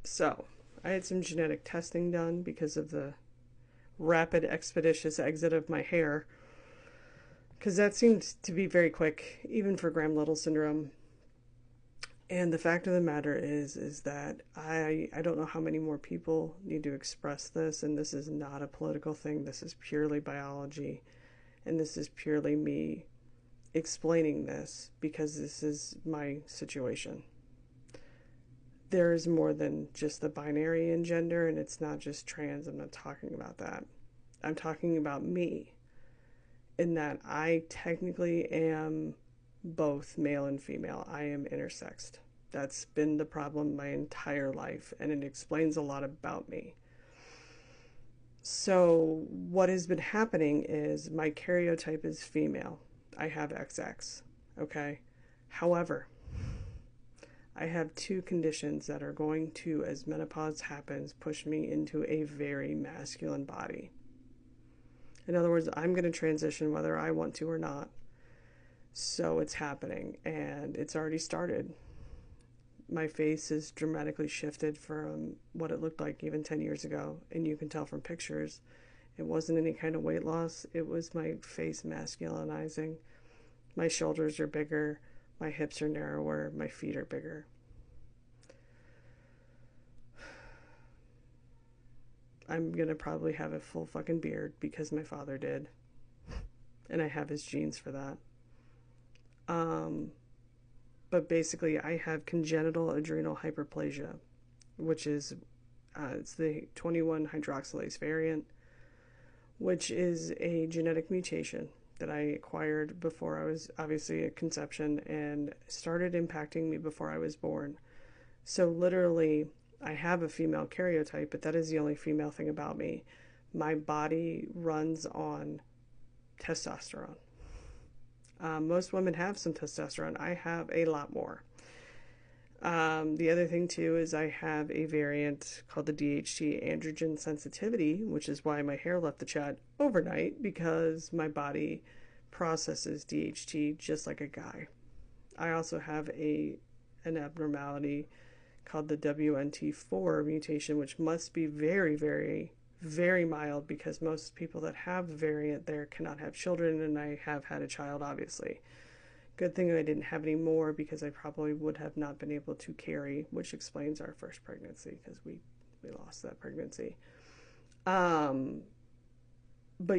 So, I had some genetic testing done because of the rapid, expeditious exit of my hair, because that seemed to be very quick, even for Graham-Little syndrome. And the fact of the matter is that I don't know how many more people need to express this, and this is not a political thing. This is purely biology, and this is purely me explaining this because this is my situation. There is more than just the binary in gender, and it's not just trans. I'm not talking about that. I'm talking about me, in that I technically am both male and female. I am intersexed. That's been the problem my entire life, and it explains a lot about me. So, what has been happening is my karyotype is female. I have XX, okay? However, I have two conditions that are going to, as menopause happens, push me into a very masculine body. In other words, I'm going to transition whether I want to or not. So it's happening, and it's already started. My face is dramatically shifted from what it looked like even 10 years ago, and you can tell from pictures. It wasn't any kind of weight loss. It was my face masculinizing. My shoulders are bigger. My hips are narrower. My feet are bigger. I'm going to probably have a full fucking beard because my father did. And I have his genes for that. But basically, I have congenital adrenal hyperplasia, which is it's the 21 hydroxylase variant, which is a genetic mutation that I acquired before I was obviously at conception and started impacting me before I was born. So literally, I have a female karyotype, but that is the only female thing about me. My body runs on testosterone. Most women have some testosterone. I have a lot more. The other thing too is I have a variant called the DHT androgen sensitivity, which is why my hair left the chat overnight, because my body processes DHT just like a guy. I also have an abnormality called the WNT4 mutation, which must be very, very, very mild, because most people that have the variant there cannot have children, and I have had a child, obviously. Good thing I didn't have any more, because I probably would have not been able to carry, which explains our first pregnancy, because we lost that pregnancy. But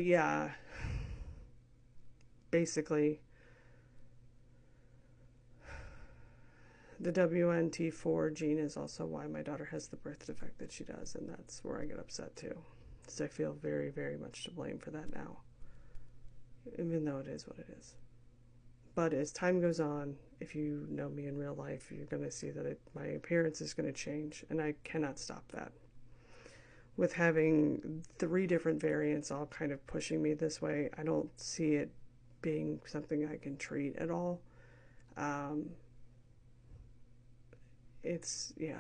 yeah, basically, the WNT4 gene is also why my daughter has the birth defect that she does, and that's where I get upset too. So I feel very, very much to blame for that now, even though it is what it is. But as time goes on, if you know me in real life, you're going to see that my appearance is going to change, and I cannot stop that. With having 3 different variants all kind of pushing me this way, I don't see it being something I can treat at all. Yeah.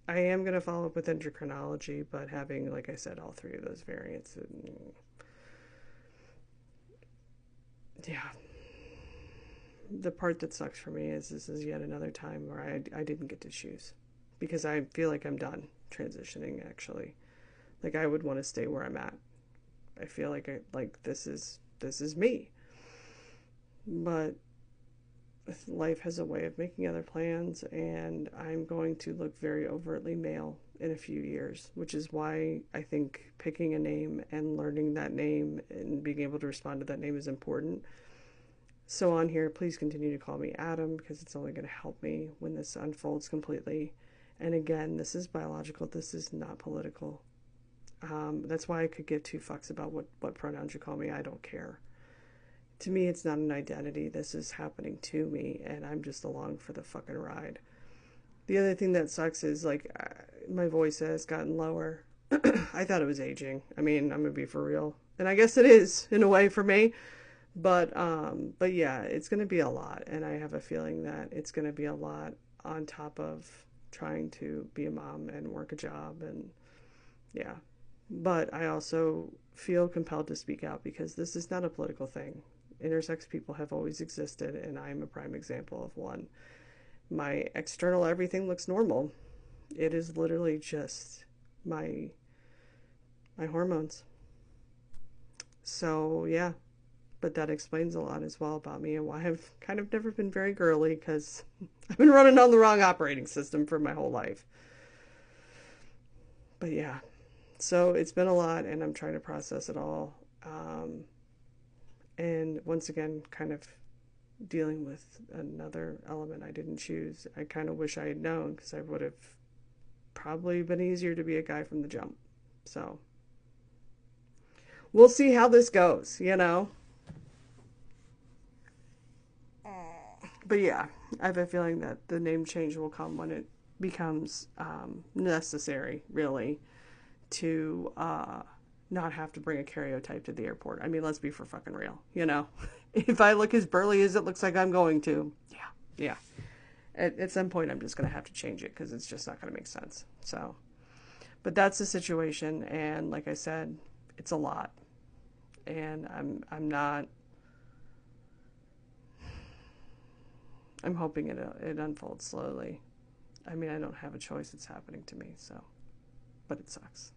I am going to follow up with endocrinology, but having, like I said, all 3 of those variants, yeah. The part that sucks for me is this is yet another time where I didn't get to choose, because I feel like I'm done transitioning, actually. Like, I would want to stay where I'm at. I feel like this is me. But life has a way of making other plans, and I'm going to look very overtly male in a few years, which is why I think picking a name and learning that name and being able to respond to that name is important. So on here, please continue to call me Adam, because it's only going to help me when this unfolds completely. And again, this is biological. This is not political. That's why I could give 2 fucks about what pronouns you call me. I don't care. To me, it's not an identity. This is happening to me, and I'm just along for the fucking ride. The other thing that sucks is, like, my voice has gotten lower. I thought it was aging. I mean, I'm gonna be for real. And I guess it is, in a way, for me. But yeah, it's gonna be a lot, and I have a feeling that it's gonna be a lot on top of trying to be a mom and work a job, and yeah. But I also feel compelled to speak out, because this is not a political thing. Intersex people have always existed, and I'm a prime example of one. My external everything looks normal. It is literally just my hormones. So, yeah, but that explains a lot as well about me and why I've kind of never been very girly, because I've been running on the wrong operating system for my whole life. But yeah, so it's been a lot, and I'm trying to process it all. And once again, kind of dealing with another element I didn't choose. I kind of wish I had known, because I would have probably been easier to be a guy from the jump. So we'll see how this goes, you know? But yeah, I have a feeling that the name change will come when it becomes necessary, really, to not have to bring a karyotype to the airport. I mean, let's be for fucking real, you know? If I look as burly as it looks like I'm going to, yeah. At some point, I'm just going to have to change it, because it's just not going to make sense. So, but that's the situation, and like I said, it's a lot, and I'm not. I'm hoping it unfolds slowly. I mean, I don't have a choice. It's happening to me, so, but it sucks.